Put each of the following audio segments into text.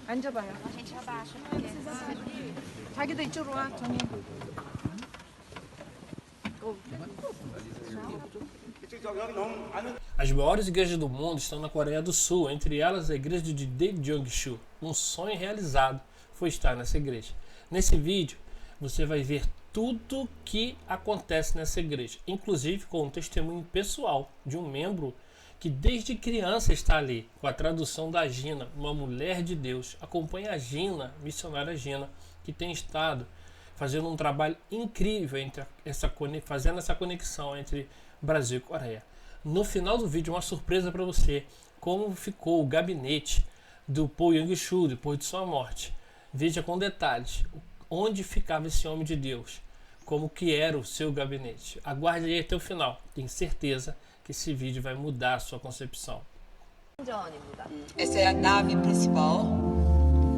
앉아봐요. 자기도 이쪽으로 와, 정희. As maiores igrejas do mundo estão na Coreia do Sul, entre elas a igreja de Daejeon-gu. Um sonho realizado foi estar nessa igreja. Nesse vídeo você vai ver tudo que acontece nessa igreja, inclusive com um testemunho pessoal de um membro que desde criança está ali, com a tradução da Gina, uma mulher de Deus. Acompanha a Gina, missionária Gina, que tem estado fazendo um trabalho incrível fazendo essa conexão entre Brasil e Coreia. No final do vídeo, uma surpresa para você, como ficou o gabinete do Paul Young-soo depois de sua morte. Veja com detalhes onde ficava esse homem de Deus, como que era o seu gabinete. Aguarde aí até o final, tenho certeza que esse vídeo vai mudar a sua concepção. Essa é a nave principal.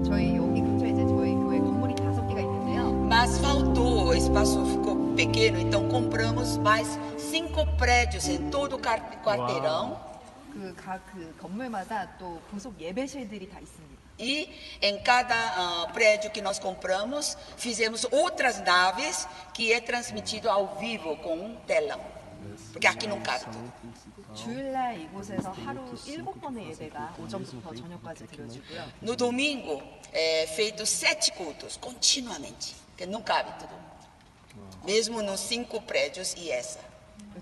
저희 여기 근처에 이제 저희 교회 건물이 5개가 있는데요. Mas faltou, o espaço ficou pequeno, então compramos mais 5 prédios em todo o quarteirão. 각 건물마다 또 부속 예배실들이 다 있습니다. E em cada prédio que nós compramos, fizemos outras naves que é transmitido ao vivo com um telão. Porque aqui não cabe tudo. 주일날 이곳에서 하루 7번의 예배가 오전부터 저녁까지 드려지고요. No domingo, é feito 7 cultos, continuamente, porque não cabe tudo. Mesmo nos 5 prédios e essa.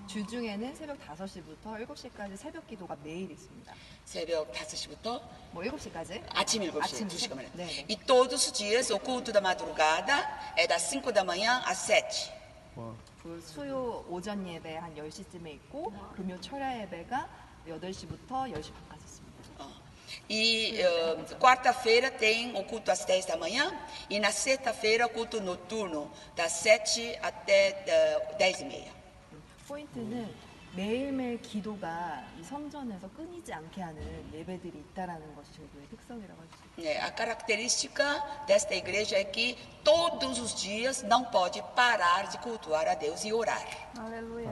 주중에는 새벽 5시부터 7시까지 새벽 기도가 매일 있습니다. 새벽 5시부터 뭐 7시까지? 아침 7시, 아침 2시간 만에. 네. E todos os dias, o culto da madrugada é das 5 da manhã às 7. 그 수요 오전 예배 한 10시쯤에 있고 금요 철야 예배가 8시부터 10시 반까지 있습니다. E quarta-feira tem o culto às 10 da manhã e na sexta-feira o culto noturno das 7 até 10h30. 포인트는 매일매일 기도가 이 성전에서 끊이지 않게 하는 예배들이 있다라는 것이 저희의 특성이라고 할 수 있습니다. A característica desta igreja é que todos os dias não pode parar de cultuar a Deus e orar. 할렐루야.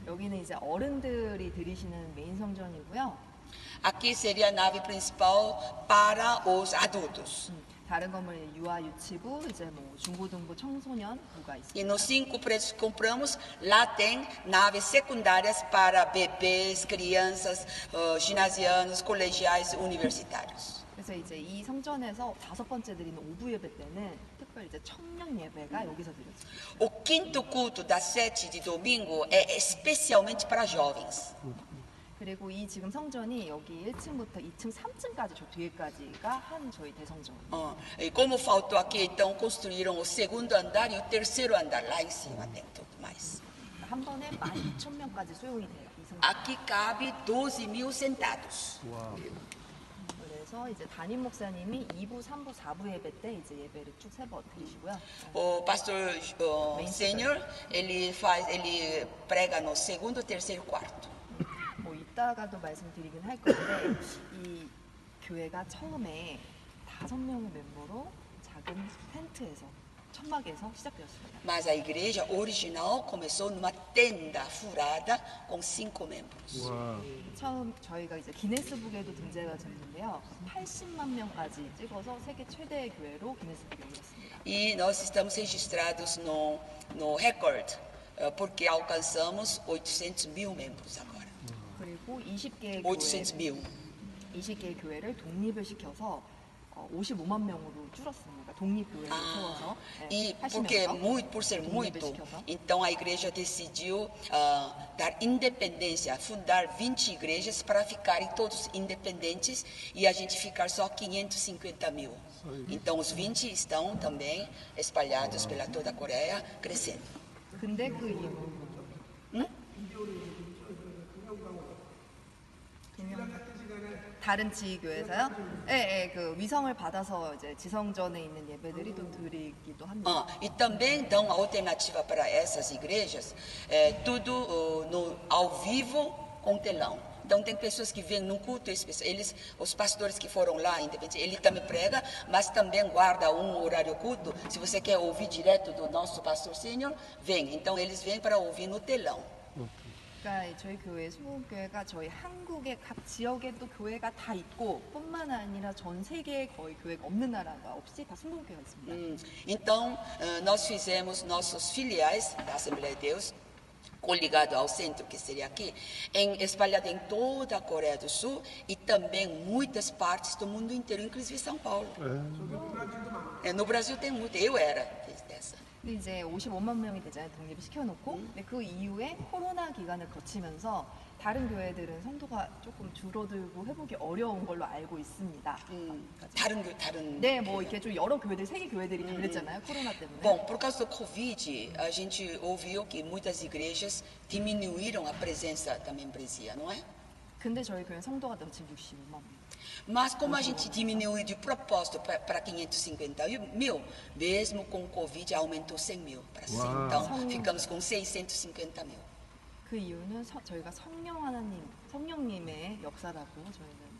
여기는 이제 어른들이 드리시는 메인 성전이고요. Aqui seria a nave principal para os adultos. 다른 건물은 유아 유치부, 이제 뭐 중고등부 청소년부가 있습니다. E nos 5 prédios que compramos, lá tem naves secundárias para bebês, crianças, ginasianos, colegiais, universitários. 그래서 이제 이 성전에서 5번째 드리는 오부 예배 때는 특별 이제 청년 예배가 여기서 드려집니다. O quinto culto das 7 de domingo é especialmente para jovens. 그리고 이 지금 성전이 여기 1층부터 2층, 3층까지 저 뒤에까지가 한 저희 대성전이에요. E como faltou aqui, então construíram o segundo andar e o terceiro andar. Lá em cima tem tudo mais. 한 번에 12,000명까지 수용이 돼요. 이 성전. Aqui cabe 12.000 sentados. 그래서 이제 담임 목사님이 2부, 3부, 4부 예배 때 이제 예배를 쭉 3번 드리시고요. O pastor sênior, ele prega no segundo, terceiro, quarto. 뭐 이따가도 말씀드리긴 할 건데 이 교회가 처음에 5명의 멤버로 작은 텐트에서 천막에서 시작되었습니다. Mas a igreja original começou numa tenda furada com 5 membros. 처음 저희가 이제 기네스북에도 등재가 됐는데요. 80만 명까지 찍어서 세계 최대의 교회로 기네스북에 올랐습니다. E nós estamos registrados no recorde, porque alcançamos 800.000 membros agora. 그리고 20개의 800.000. 20개의 교회를 독립을 시켜서 55만 명으로 줄었습니다. 독립교회를 세워서. E porque por ser muito, então a igreja decidiu dar independência, fundar 20 igrejas para ficarem todos independentes e a gente ficar só 550.000. Então os 20 estão também espalhados pela toda a Coreia, crescendo. 근데 그 이후 다른 지교에서요? 네, 그 위성을 받아서 이제 지성전에 있는 예배들이 또 드리기도 합니다. E também dão a alternativa para essas igrejas, tudo ao vivo com telão. Então tem pessoas que vêm num culto especial, os pastores que foram lá, independente, ele também prega, mas também guarda um horário culto. Se você quer ouvir direto do nosso pastor sênior, vem. Então eles vêm para ouvir no telão. 그러니까 저희 교회 수목교회가 저희 한국의 각 지역에 또 교회가 다 있고 뿐만 아니라 전 세계에 거의 교회가 없는 나라가 없이 다 수목교회가 있습니다. Então, nós fizemos nossos filiais da Assembleia de Deus, coligado ao centro que seria aqui, espalhado em toda a Coreia do Sul e também muitas partes do mundo inteiro, inclusive São Paulo. No Brasil tem muito, eu era dessa. 근데 이제 55만 명이 되잖아요. 독립을 시켜놓고. 근데 그 이후에 코로나 기간을 거치면서 다른 교회들은 성도가 조금 줄어들고 회복이 어려운 걸로 알고 있습니다. 다른 네, 뭐 이렇게 좀 여러 교회들, 세계 교회들이 다 그랬잖아요. 코로나 때문에. Bom, por causa do Covid, a gente ouviu que muitas igrejas diminuíram a presença da membresia, não é? 근데 저희 교회 성도가 지금 65만 명. Mas como a gente diminuiu de propósito para 550 mil, mesmo com o Covid aumentou 100 mil para 100. Então ficamos com 650 mil. 그 이유는 저희가 성령님의 역사라고 저희는.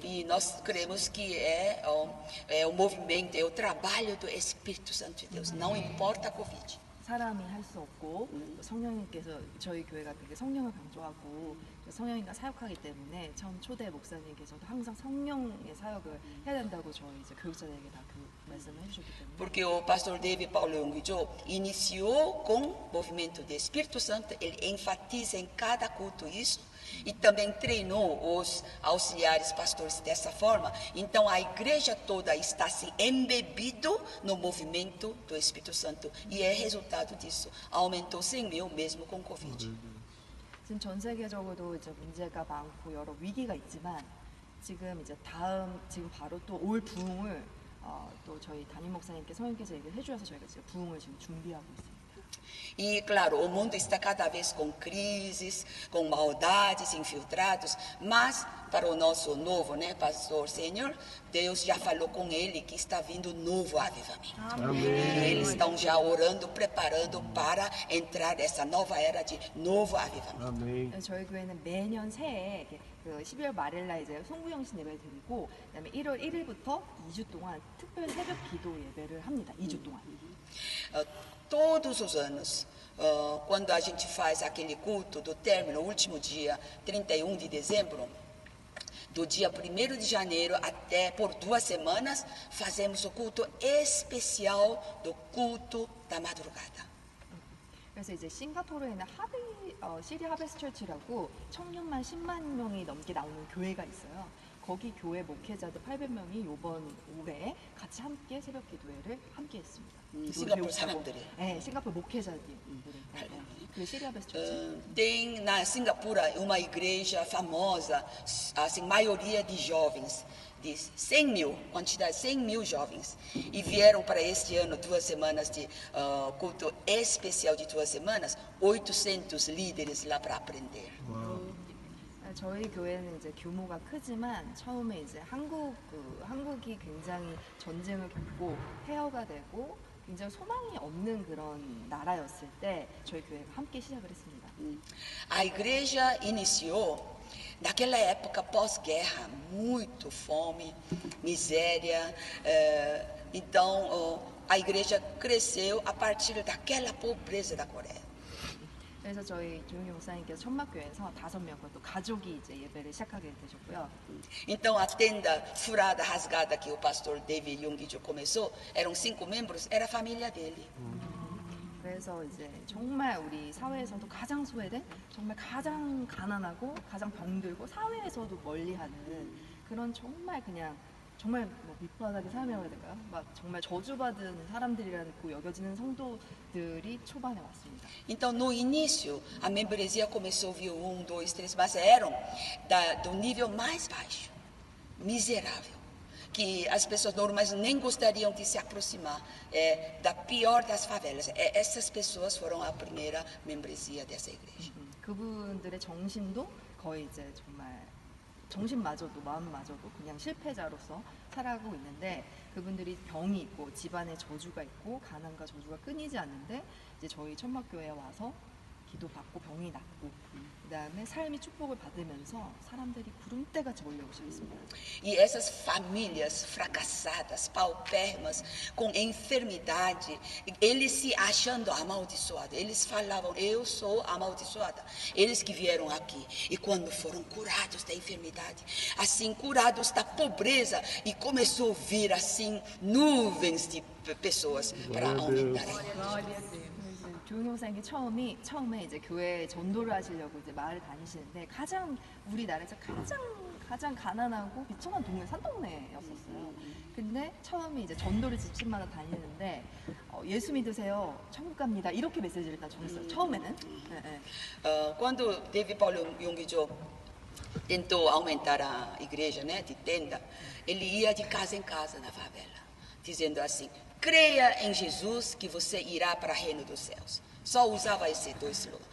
E nós cremos que é o movimento, é o trabalho do Espírito Santo de Deus, não importa a Covid. 사람이 할 수 없고 성령님께서 저희 교회가 되게 성령을 강조하고 성령님과 사역하기 때문에 처음 초대 목사님께서도 항상 성령의 사역을 해야 된다고 저희 이제 교육자들에게 다 그 말씀을 해주셨기 때문에. Porque o pastor David Paulo Yonggi-jo iniciou com o movimento do Espírito Santo, ele enfatiza em cada culto isso e também treinou os auxiliares pastores dessa forma. Então a igreja toda está se embebido no movimento do Espírito Santo e é resultado disso. Aumentou 100 mil mesmo com Covid. 지금 전 세계적으로도 이제 문제가 많고 여러 위기가 있지만 지금 이제 지금 바로 또 올 부흥을 또 저희 담임 목사님께 성령께서 얘기를 해주셔서 저희가 지금 부흥을 지금 준비하고 있습니다. E claro, o mundo está cada vez com crises, com maldades, infiltrados, mas para o nosso novo, pastor sênior, Deus já falou com ele que está vindo novo avivamento. E eles estão já orando, preparando para entrar nessa nova era de novo avivamento. 저희 교회는 매년 새해 그 12월 말일 날 이제 송구영신 예배를 드리고 그다음에 1월 1일부터 2주 동안 특별 새벽 기도 예배를 합니다. 2주 동안. Todos os anos, quando a gente faz aquele culto do término, último dia, 31 de dezembro, do dia 1º de janeiro até por 2 semanas, fazemos o culto especial do culto da madrugada. 그래서 이제 싱가포르에는 시리 하베스 처치라고 청년만 10만 명이 넘게 나오는 교회가 있어요. 거기 교회 목회자들 800명이 이번 올해 같이 함께 새벽 기도회를 함께 했습니다. 싱가포르 사람들이. 네, 싱가포르 목회자들이. 그 시리 하베스 처치. Tem na Singapura uma igreja famosa, assim, maioria de jovens, de 100 mil, quantidade 100 mil jovens, e vieram para este ano 2 semanas de culto especial de 2 semanas, 800 líderes lá para aprender. 저희 교회는 이제 규모가 크지만 처음에 이제 한국이 굉장히 전쟁을 겪고 폐허가 되고 굉장히 소망이 없는 그런 나라였을 때 저희 교회가 함께 시작을 했습니다. A igreja iniciou naquela época pós-guerra, muito fome, miséria, então a igreja cresceu a partir daquela pobreza da Coreia. 그래서 저희 조용희 목사님께서 천막교회에서 5명과 또 가족이 이제 예배를 시작하게 되셨고요. Então a tenda furada, rasgada que o pastor David Yonggi-jo começou, eram 5 membros, era a família dele. 그래서 이제 정말 우리 사회에서도 가장 소외된, 정말 가장 가난하고 가장 병들고 사회에서도 멀리하는 그런 정말 그냥 정말 뭐 밑바닥의 삶이라고 해야 될까요? 막 정말 저주받은 사람들이라고 여겨지는 성도들이 초반에 왔습니다. Então, no início, a membresia começou, viu, 1, 2, 3, mas eram do nível mais baixo, miserável, que as pessoas normais nem gostariam de se aproximar, da pior das favelas. Essas pessoas foram a primeira membresia dessa igreja. 그분들의 정신도 거의 이제 정말 정신마저도 마음마저도 그냥 실패자로서 살아가고 있는데 그분들이 병이 있고 집안에 저주가 있고 가난과 저주가 끊이지 않는데 이제 저희 천막교회에 와서 기도받고 병이 낫고 그다음에 삶이 축복을 받으면서 사람들이 구름대같이 몰려오기 시작했습니다. E essas famílias fracassadas, paupérrimas, com enfermidade, eles se achando amaldiçoados. Eles falavam, eu sou amaldiçoada. Eles que vieram aqui. E quando foram curados da enfermidade, assim, curados da pobreza, e começou a vir, assim, nuvens de pessoas para aumentar a igreja. 조용 형사님이 처음에 이제 교회 전도를 하시려고 이제 마을 다니시는데 가장 우리나라에서 가장 가난하고 비천한 동네 산동네였었어요. 근데 처음에 이제 전도를 집집마다 다니는데 예수 믿으세요, 천국 갑니다 이렇게 메시지를 일단 전했어요. 처음에는. Quando teve Paulo Yonggi-cho tentou aumentar a igreja, né, de tenda, ele ia de casa em casa na favela, dizendo assim: creia em Jesus que você irá para o reino dos céus. Só usava esses dois slogans.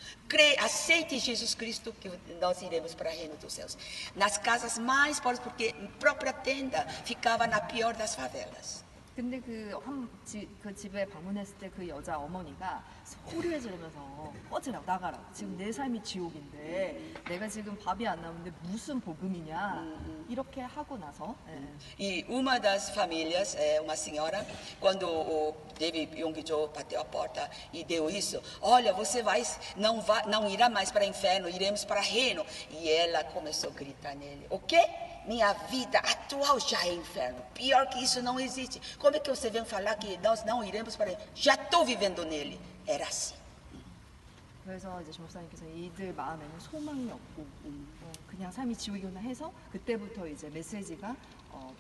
Aceite Jesus Cristo que nós iremos para o reino dos céus. Nas casas mais pobres, porque a própria tenda ficava na pior das favelas. 근데 그 집에 방문했을 때 그 여자 어머니가 소리를 지르면서 꺼지라고, 나가라고. 지금 내 삶이 지옥인데 내가 지금 밥이 안 나오는데 무슨 복음이냐 이렇게 하고 나서. E uma das famílias, uma senhora, quando o David Yonggi-cho bateu a porta e deu isso, olha, você não irá mais para o inferno, iremos para o reino. E ela começou a gritar nele: o quê? Minha vida atual já é inferno. Pior que isso não existe. Como é que você vem falar que nós não iremos para ele? Já estou vivendo nele. Era assim. 그래서 이제 목사님께서 이들 마음에는 소망이 없고 그냥 삶이 지옥이구나 해서 그때부터 이제 메시지가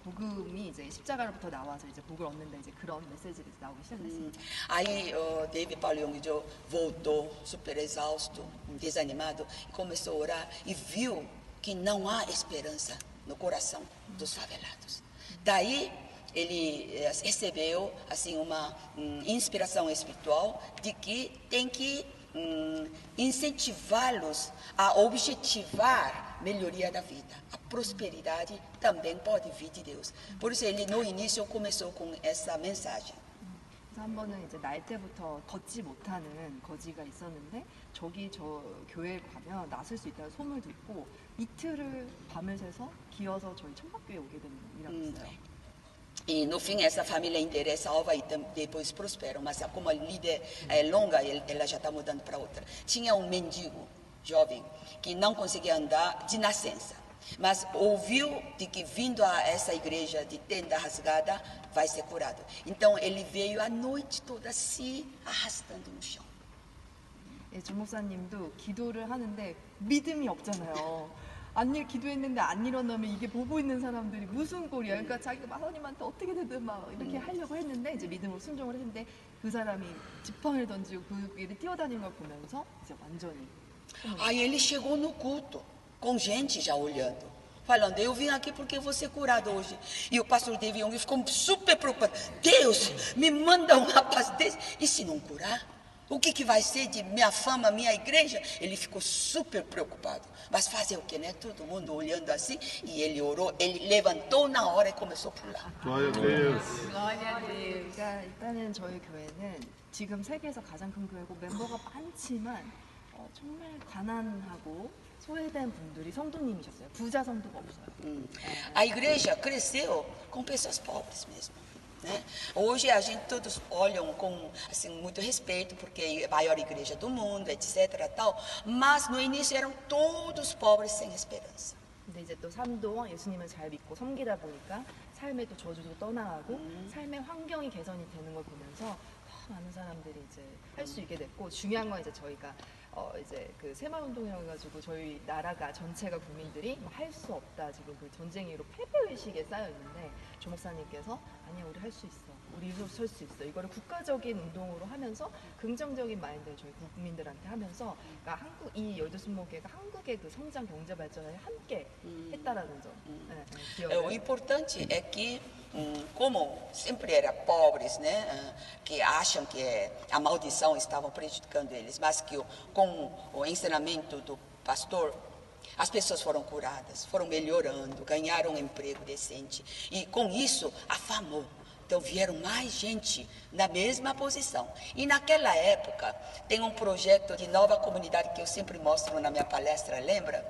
복음이 이제 십자가로부터 나와서 이제 복을 얻는다, 이제 그런 메시지가 나오기 시작했습니다. Aí David Paulo Yonggi-cho voltou super exausto, desanimado, e começou a orar e viu que não há esperança no coração dos favelados. Daí ele recebeu assim uma inspiração espiritual de que tem que incentivá-los a objetivar melhoria da vida. A prosperidade também pode vir de Deus. Por isso ele no início começou com essa mensagem. 그래서 한 번은 이제 날 때부터 걷지 못하는 거지가 있었는데 저 교회에 가면 낫을 수 있다는 소문을 듣고 이틀을 밤을 새서 기어서 저희 청각교회에 오게 된 일이라고 했어요. E no fim essa família inteira é salva e depois prosperam, mas como a líder é longa, ela já está mudando para outra. Tinha um mendigo jovem que não conseguia andar de nascença, mas ouviu de que vindo a essa igreja de tenda rasgada vai ser curado. Então ele veio a noite toda se arrastando no chão. 조 목사님도 기도를 하는데 믿음이 없잖아요. 기도했는데 안 일어나면 이게 보고 있는 사람들이 무슨 꼴이야. 그러니까 자기가 하나님한테 어떻게든 막 이렇게 하려고 했는데 이제 믿음으로 순종을 했는데 그 사람이 지팡이를 던지고 그 길을 뛰어다니는 걸 보면서 이제 완전히. Aí ele chegou no culto com gente já olhando, falando: eu vim aqui porque vou ser curado hoje. E o pastor David Yonggi ficou super preocupado: Deus, me manda um rapaz desse, e se não curar? O que vai ser de minha fama, minha igreja? Ele ficou super preocupado. Mas fazer o que, né? Todo mundo olhando assim. E ele orou, ele levantou na hora e começou a pular. Glória a Deus. 그러니까 일단은 저희 교회는 지금 세계에서 가장 큰 교회고 멤버가 많지만 정말 가난하고 소외된 분들이 성도님이셨어요. 부자 성도가 없어요. A igreja cresceu com pessoas pobres mesmo. Né? Hoje a gente todos olham com assim, muito respeito porque é a maior igreja do mundo, etc. Tal, mas no início eram todos pobres sem esperança. 근데 이제 또 삶도 예수님을 잘 믿고 섬기다 보니까 삶의 또 저주도 떠나가고 삶의 환경이 개선이 되는 걸 보면서 많은 사람들이 이제 할 수 있게 됐고 중요한 건 이제 저희가 이제 그 새마을운동이라고 해가지고 저희 나라가 전체가 국민들이 할 수 없다 지금 그 전쟁으로 패배 의식에 쌓여 있는데 조 목사님께서 아니야 우리 할 수 있어 우리 설 수 있어 이거를 국가적인 운동으로 하면서 긍정적인 마인드를 저희 국민들한테 하면서 그러니까 이 열두순목회가 한국의 그 성장 경제 발전에 함께 했다라는 점. O importante é que como sempre eram pobres, né, que acham que a maldição estava prejudicando eles, mas que com o ensinamento do pastor as pessoas foram curadas, foram melhorando, ganharam um emprego decente e com isso afamou Então vieram mais gente na mesma posição. E naquela época, tem um projeto de nova comunidade que eu sempre mostro na minha palestra, lembra?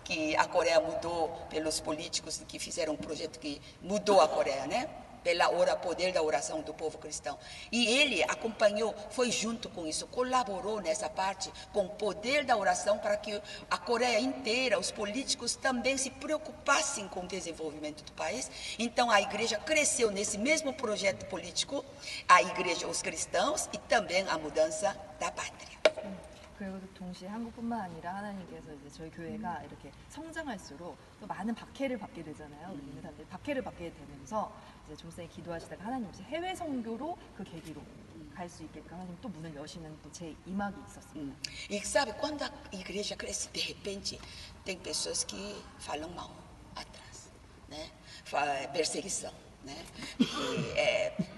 Que a Coreia mudou pelos políticos que fizeram um projeto que mudou a Coreia, né? Pela poder da oração do povo cristão. E ele acompanhou, foi junto com isso, colaborou nessa parte com o poder da oração para que a Coreia inteira, os políticos também se preocupassem com o desenvolvimento do país. Então a igreja cresceu nesse mesmo projeto político, a igreja, os cristãos e também a mudança da pátria. 그리고 동시에 한국뿐만 아니라 하나님께서 이제 저희 교회가 이렇게 성장할수록 또 많은 박해를 받게 되잖아요. 우리 믿는 사람들이 박해를 받게 되면서 이제 종생이 gido하시다가 하나님께서 해외 선교로 그 계기로 갈 수 있게끔 하나님 또 문을 여시는 또 제 임학이 있었습니다. E sabe, quando a igreja cresce, de repente, tem pessoas que falam mal atrás, né? Perseguição, né?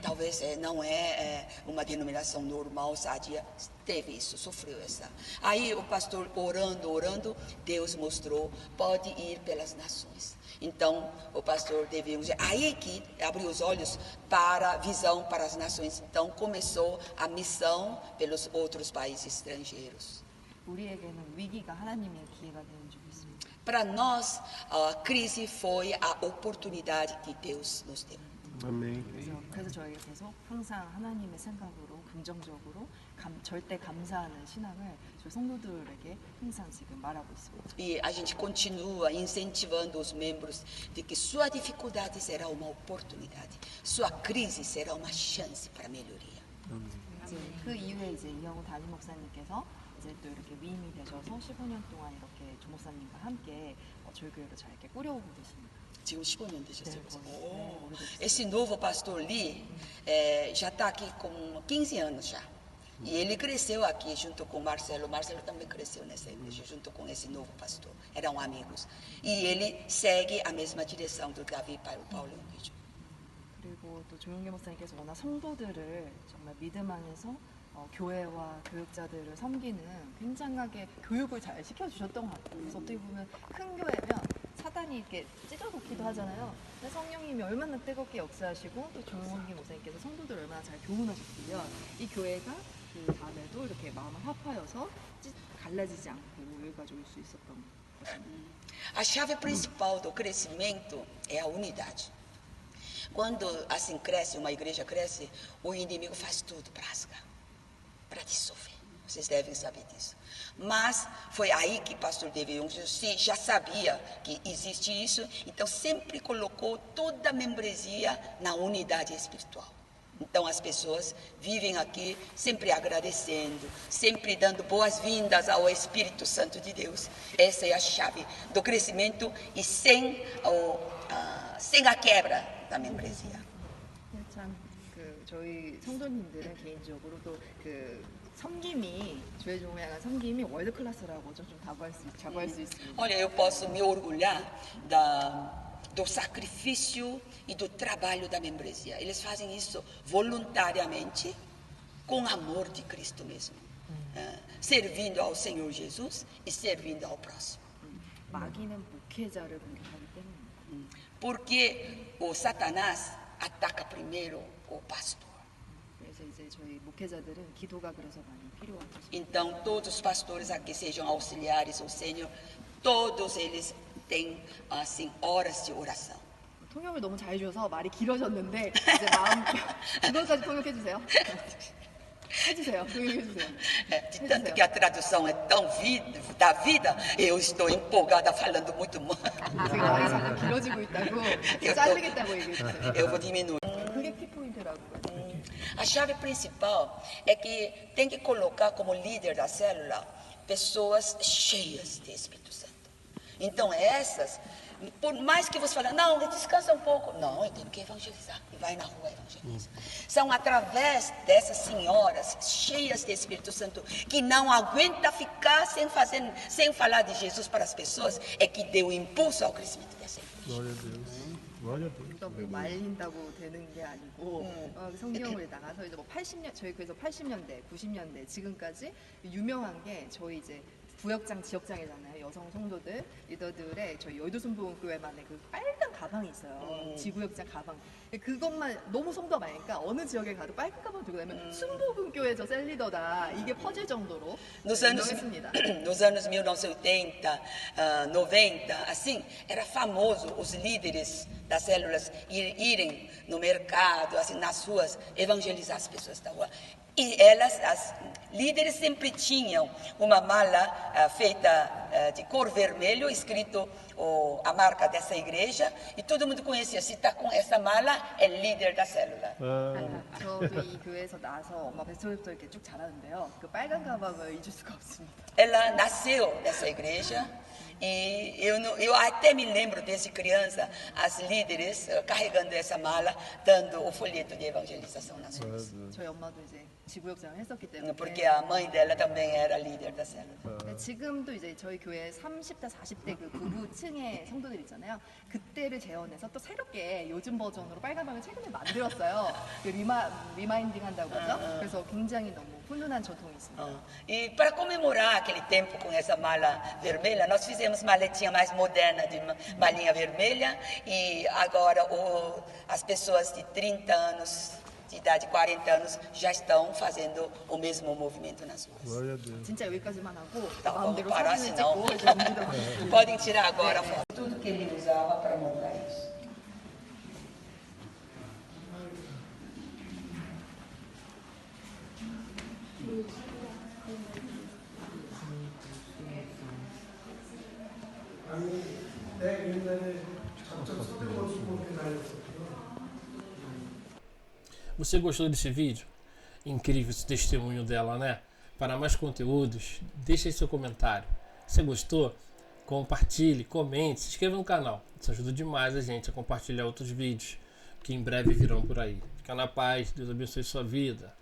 Talvez não é uma denominação normal, sadia, teve isso, sofreu essa. Aí o pastor orando, Deus mostrou, pode ir pelas nações. Então, o pastor devia dizer, aí que abriu os olhos para a visão para as nações. Então, começou a missão pelos outros países estrangeiros. 우리에게는 위기가 하나님의 기회가 되는 줄 믿습니다. Para nós, a crise foi a oportunidade que Deus nos deu. Amém. 그래서 저희가 계속 항상 하나님의 생각으로 긍정적으로 절대 감사하는 신앙을 저희 성도들에게 항상 지금 말하고 있습니다. E a gente continua incentivando os membros de que sua dificuldade será uma oportunidade, sua crise será uma chance para melhoria. 이제 그 이후에 이제 이영우 담임 목사님께서 이제 또 이렇게 위임이 되셔서 15년 동안 이렇게 조 목사님과 함께 저희 교회를 잘 이렇게 꾸려오고 계십니다. 지금 15년 되셨어요. 네, 거의. Oh. 네, 오래됐어요. Esse novo pastor Lee já está aqui com 15 anos já. E ele cresceu aqui junto com o Marcelo. O Marcelo também cresceu nessa igreja junto com esse novo pastor. Eram amigos. E ele segue a mesma direção do Davi para o Paulo Emílio. 그리고 또 조용계 목사님께서 워낙 성도들을 정말 믿음 안에서 교회와 교육자들을 섬기는 굉장하게 교육을 잘 시켜주셨던 것 같아요. 그래서 어떻게 보면 큰 교회면 사단이 이렇게 찢어놓기도 하잖아요. 근데 성령님이 얼마나 뜨겁게 역사하시고 또 조용계 목사님께서 성도들을 얼마나 잘 교훈하셨으면 이 교회가 그 다음에도 이렇게 마음을 합하여서 갈라지지 않고 여기까지 올 수 있었던 것입니다. A chave principal do crescimento é a unidade. Quando assim cresce, uma igreja cresce, o inimigo faz tudo para dissolver. Vocês devem saber disso. Mas foi aí que o pastor David Young já sabia que existe isso, então sempre colocou toda a membresia na unidade espiritual. Então as pessoas vivem aqui sempre agradecendo, sempre dando boas-vindas ao Espírito Santo de Deus. Essa é a chave do crescimento e sem a quebra da membresia. 참 저희 성도님들은 개인적으로 또 그 섬김이 교회 종을 향한 섬김이 월드 클래스라고 좀 자부할 수 있습니다. Olha, eu posso me orgulhar do sacrifício e do trabalho da membresia. Eles fazem isso voluntariamente, com amor de Cristo mesmo, servindo ao Senhor Jesus e servindo ao próximo. 마귀는 목회자를 공격하기 때문에. Porque o Satanás ataca primeiro o pastor. 그래서 이제 저희 목회자들은 기도가 그래서 많이 필요하죠. Então, todos os pastores aqui, sejam auxiliares ou sênior, todos eles têm, assim, horas de oração. 통역을 너무 잘 줘서 말이 길어졌는데 이제 마음 그것까지 통역해 주세요. 해주세요. 통역해 주세요. De tanto que a tradução é tão da vida, eu estou empolgada falando muito mal. 지금 말이 자꾸 길어지고 있다고 잘리겠다고 얘기해 주세요. Eu vou diminuir. 그게 키포인트라고. A chave principal é que tem que colocar como líder da célula pessoas cheias de Espírito Santo. Então essas, por mais que você fale, não, descansa um pouco. Não, eu tenho que evangelizar. E vai na rua evangelizar. São através dessas senhoras cheias de Espírito Santo, que não aguenta ficar sem falar de Jesus para as pessoas, é que deu impulso ao crescimento dessa igreja. Glória a Deus. Glória a Deus. 그러니까 뭐 말린다고 되는 게 아니고 성경을 나가서 이제 뭐 80년 저희 그래서 80년대, 90년대 지금까지 유명한 게 저희 이제 구역장, 지역장이잖아요. 여성 성도들, 리더들의 저희 여의도 순복음교회만의 그 빨간 가방이 있어요. 지구역장 가방. 그것만 너무 성도가 많으니까 어느 지역에 가도 빨간 가방 들고 다니면 순복음교회 저 셀리더다. 이게 퍼질 정도로 Nos anos, 유명했습니다. nos anos 1980, 90, assim, era famoso os líderes das células irem no mercado, assim, nas ruas, evangelizar as pessoas da rua. E elas, as líderes, sempre tinham uma mala feita de cor vermelho, escrito a marca dessa igreja, e todo mundo conhecia. Se está com essa mala, é líder da célula. 저도 이 교회에서 나서 엄마 뱃속부터 이렇게 쭉 자라는데요. 그 빨간 가방을 잊을 수가 없습니다. Ela nasceu nessa igreja e eu até me lembro desde criança as líderes carregando essa mala, dando o folheto de evangelização nas ruas. 저희 엄마도 이제 지구역장을 했었기 때문에 Porque a mãe dela também era líder da célula. 네, 지금도 이제 저희 교회 30대, 40대 그 부부층의 성도들 있잖아요. 그때를 재현해서 또 새롭게 요즘 버전으로 빨간 방을 최근에 만들었어요. 그 리마인딩 한다고 하죠. 그래서 굉장히 너무 훈훈한 전통이 있습니다. E para comemorar aquele tempo com essa mala vermelha, nós fizemos maletinha mais moderna de malinha vermelha e agora as pessoas de 30 anos, de idade 40 anos, já estão fazendo o mesmo movimento nas ruas. Glória a Deus. 진짜 여기까지만 하고 Então vamos 마음대로 parar, 사진을 senão 찍고 이제 옮기도록 podem tirar agora a foto. Tudo que ele usava para montar isso. Você gostou desse vídeo? Incrível esse testemunho dela, né? Para mais conteúdos, deixe aí seu comentário. Se gostou, compartilhe, comente, se inscreva no canal. Isso ajuda demais a gente a compartilhar outros vídeos que em breve virão por aí. Fica na paz, Deus abençoe sua vida.